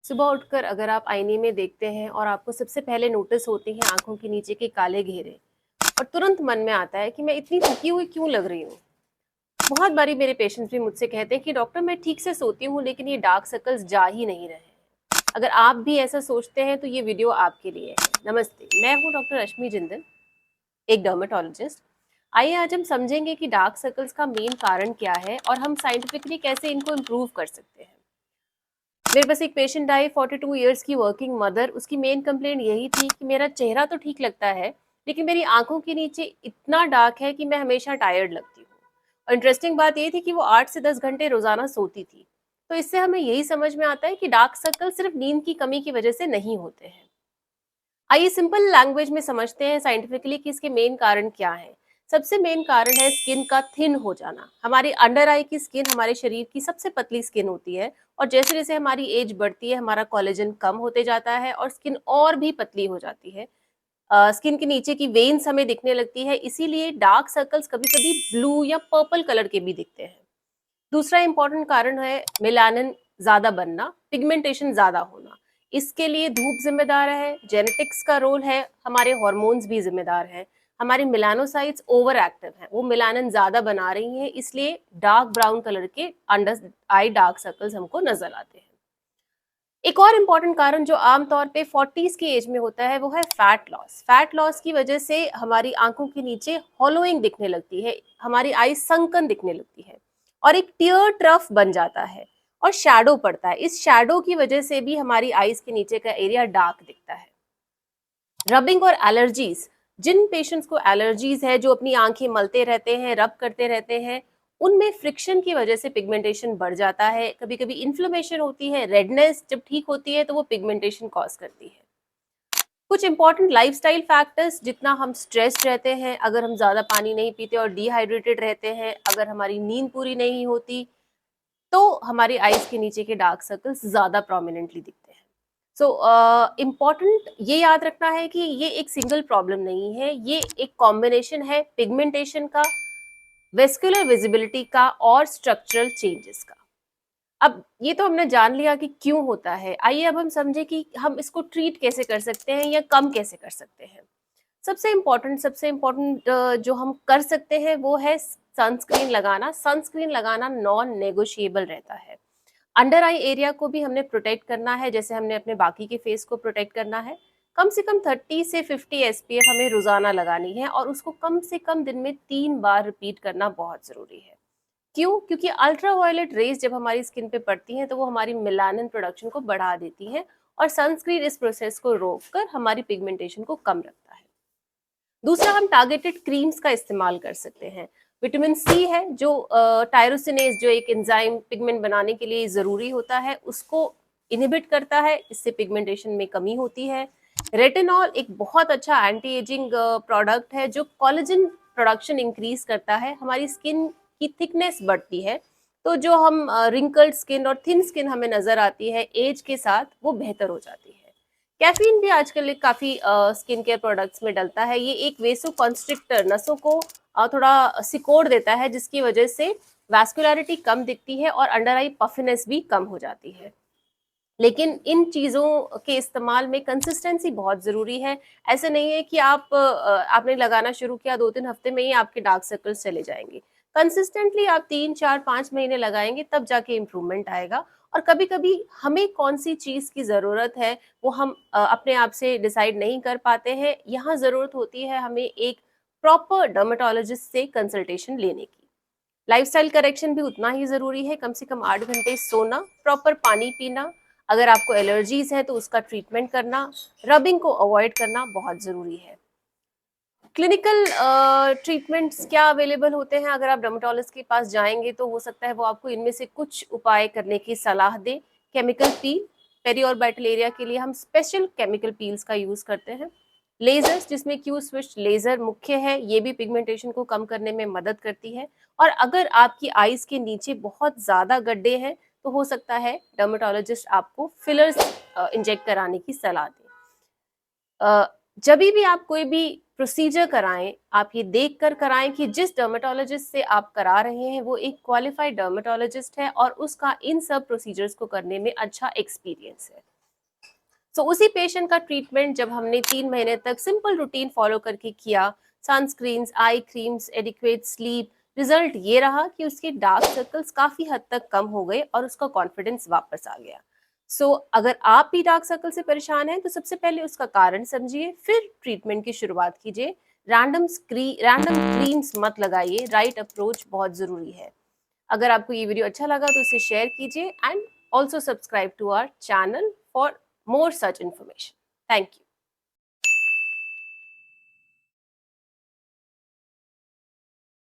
सुबह उठकर अगर आप आईने में देखते हैं और आपको सबसे पहले नोटिस होती हैं आंखों के नीचे के काले घेरे और तुरंत मन में आता है कि मैं इतनी थकी हुई क्यों लग रही हूँ। बहुत बारी मेरे पेशेंट्स भी मुझसे कहते हैं कि डॉक्टर मैं ठीक से सोती हूँ लेकिन ये डार्क सर्कल्स जा ही नहीं रहे हैं। अगर आप भी ऐसा सोचते हैं तो ये वीडियो आपके लिए है। नमस्ते, मैं हूँ डॉक्टर रश्मि जिंदल, एक डर्मेटोलॉजिस्ट। आइए आज हम समझेंगे कि डार्क सर्कल्स का मेन कारण क्या है और हम साइंटिफिकली कैसे इनको इम्प्रूव कर सकते हैं। मेरे पास एक पेशेंट आई, 42 ईयर्स की वर्किंग मदर। उसकी मेन कंप्लेंट यही थी कि मेरा चेहरा तो ठीक लगता है लेकिन मेरी आंखों के नीचे इतना डार्क है कि मैं हमेशा टायर्ड लगती हूँ। और इंटरेस्टिंग बात ये थी कि वो 8 से 10 घंटे रोजाना सोती थी। तो इससे हमें यही समझ में आता है कि डार्क सर्कल सिर्फ नींद की कमी की वजह से नहीं होते हैं। आइए सिंपल लैंग्वेज में समझते हैं साइंटिफिकली कि इसके मेन कारण क्या हैं। सबसे मेन कारण है स्किन का थिन हो जाना। हमारी अंडर आई की स्किन हमारे शरीर की सबसे पतली स्किन होती है और जैसे जैसे हमारी एज बढ़ती है हमारा कोलेजन कम होते जाता है और स्किन और भी पतली हो जाती है। स्किन के नीचे की वेन्स हमें दिखने लगती है, इसीलिए डार्क सर्कल्स कभी कभी ब्लू या पर्पल कलर के भी दिखते हैं। दूसरा इंपॉर्टेंट कारण है मेलानिन ज्यादा बनना, पिगमेंटेशन ज्यादा होना। इसके लिए धूप जिम्मेदार है, जेनेटिक्स का रोल है, हमारे हॉर्मोन्स भी जिम्मेदार हैं। हमारे मेलानोसाइट्स ओवर एक्टिव हैं, वो मेलानिन ज्यादा बना रही हैं, इसलिए डार्क ब्राउन कलर के अंडर आई डार्क सर्कल्स हमको नजर आते हैं। एक और इम्पॉर्टेंट कारण जो आमतौर पे 40s की एज में होता है वो है फैट लॉस। फैट लॉस की वजह से हमारी आंखों के नीचे हॉलोइंग दिखने लगती है, हमारी आई संकन दिखने लगती है और एक टियर ट्रफ बन जाता है और शैडो पड़ता है। इस शैडो की वजह से भी हमारी आईज के नीचे का एरिया डार्क दिखता है। रबिंग और एलर्जीज, जिन पेशेंट्स को एलर्जीज है, जो अपनी आंखें मलते रहते हैं, रब करते रहते हैं, उनमें फ्रिक्शन की वजह से पिगमेंटेशन बढ़ जाता है। कभी कभी इन्फ्लेमेशन होती है, रेडनेस जब ठीक होती है तो वो पिगमेंटेशन कॉज करती है। कुछ इंपॉर्टेंट लाइफस्टाइल फैक्टर्स, जितना हम स्ट्रेस्ड रहते हैं, अगर हम ज्यादा पानी नहीं पीते और डिहाइड्रेटेड रहते हैं, अगर हमारी नींद पूरी नहीं होती, तो हमारी आईज के नीचे के डार्क सर्कल्स ज्यादा प्रोमिनेंटली दिखते हैं। सो इम्पॉर्टेंट ये याद रखना है कि ये एक सिंगल प्रॉब्लम नहीं है, ये एक कॉम्बिनेशन है पिगमेंटेशन का, वेस्कुलर विजिबिलिटी का और स्ट्रक्चरल चेंजेस का। अब ये तो हमने जान लिया कि क्यों होता है, आइए अब हम समझे कि हम इसको ट्रीट कैसे कर सकते हैं या कम कैसे कर सकते हैं। सबसे इम्पोर्टेंट जो हम कर सकते हैं वो है सनस्क्रीन लगाना। सनस्क्रीन लगाना नॉन नेगोशिएबल रहता है। अंडर आई एरिया को भी हमने प्रोटेक्ट करना है जैसे हमने अपने बाकी के फेस को प्रोटेक्ट करना है। कम से कम 30 से 50 एसपीएफ हमें रोजाना लगानी है और उसको कम से कम दिन में 3 बार रिपीट करना बहुत जरूरी है। क्यों? क्योंकि अल्ट्रा वायलेट रेज जब हमारी स्किन पे पड़ती हैं तो वो हमारी मेलानिन प्रोडक्शन को बढ़ा देती हैं और सनस्क्रीन इस प्रोसेस को रोककर हमारी पिगमेंटेशन को कम रखता है। दूसरा, हम टारगेटेड क्रीम्स का इस्तेमाल कर सकते हैं। विटामिन सी है जो टायरोसिनेज, जो एक एंजाइम पिगमेंट बनाने के लिए ज़रूरी होता है, उसको इनहिबिट करता है, इससे पिगमेंटेशन में कमी होती है। रेटिनॉल एक बहुत अच्छा एंटी एजिंग प्रोडक्ट है जो कोलेजन प्रोडक्शन इंक्रीज करता है, हमारी स्किन की थिकनेस बढ़ती है। तो जो हम रिंकल्ड स्किन और थिन स्किन हमें नजर आती है एज के साथ, वो बेहतर हो जाती है। कैफीन भी आजकल एक काफी स्किन केयर प्रोडक्ट्स में डलता है। ये एक वेसो कॉन्स्ट्रिक्टर, नसों को थोड़ा सिकोड़ देता है जिसकी वजह से वैस्कुलरिटी कम दिखती है और अंडर आई पफिनेस भी कम हो जाती है। लेकिन इन चीज़ों के इस्तेमाल में कंसिस्टेंसी बहुत ज़रूरी है। ऐसे नहीं है कि आपने लगाना शुरू किया, 2-3 हफ्ते में ही आपके डार्क सर्कल्स चले जाएंगे। कंसिस्टेंटली आप 3-4-5 महीने लगाएंगे तब जाके इम्प्रूवमेंट आएगा। और कभी कभी हमें कौन सी चीज़ की ज़रूरत है वो हम अपने आप से डिसाइड नहीं कर पाते हैं। यहाँ ज़रूरत होती है हमें एक प्रॉपर डर्मेटोलॉजिस्ट से कंसल्टेशन लेने की। लाइफस्टाइल करेक्शन भी उतना ही ज़रूरी है, कम से कम 8 घंटे सोना, प्रॉपर पानी पीना, अगर आपको एलर्जीज है तो उसका ट्रीटमेंट करना, रबिंग को अवॉइड करना बहुत ज़रूरी है। क्लिनिकल ट्रीटमेंट्स क्या अवेलेबल होते हैं? अगर आप डर्मेटोलॉजिस्ट के पास जाएंगे तो हो सकता है वो आपको इनमें से कुछ उपाय करने की सलाह दे। केमिकल पील, पेरी और बैटल एरिया के लिए हम स्पेशल केमिकल पील्स का यूज़ करते हैं। लेजर्स, जिसमें क्यू स्विच लेजर मुख्य है, ये भी पिगमेंटेशन को कम करने में मदद करती है। और अगर आपकी आईज के नीचे बहुत ज़्यादा गड्ढे हैं तो हो सकता है डर्मेटोलॉजिस्ट आपको फिलर्स इंजेक्ट कराने की सलाह दें। जब भी आप कोई भी प्रोसीजर कराएं, आप ये देख कर कराएं कि जिस डर्मेटोलॉजिस्ट से आप करा रहे हैं वो एक क्वालिफाइड डर्मेटोलॉजिस्ट है और उसका इन सब प्रोसीजर्स को करने में अच्छा एक्सपीरियंस है। सो उसी पेशेंट का ट्रीटमेंट जब हमने 3 महीने तक सिंपल रूटीन फॉलो करके किया, सनस्क्रीन्स, आई क्रीम्स, एडिक्वेट स्लीप, रिजल्ट ये रहा कि उसके डार्क सर्कल्स काफी हद तक कम हो गए और उसका कॉन्फिडेंस वापस आ गया। अगर आप भी डार्क सर्कल से परेशान हैं तो सबसे पहले उसका कारण समझिए, फिर ट्रीटमेंट की शुरुआत कीजिए। रैंडम क्रीम्स मत लगाइए, राइट अप्रोच बहुत जरूरी है। अगर आपको ये वीडियो अच्छा लगा तो इसे शेयर कीजिए and also subscribe to our channel for more such information. Thank you.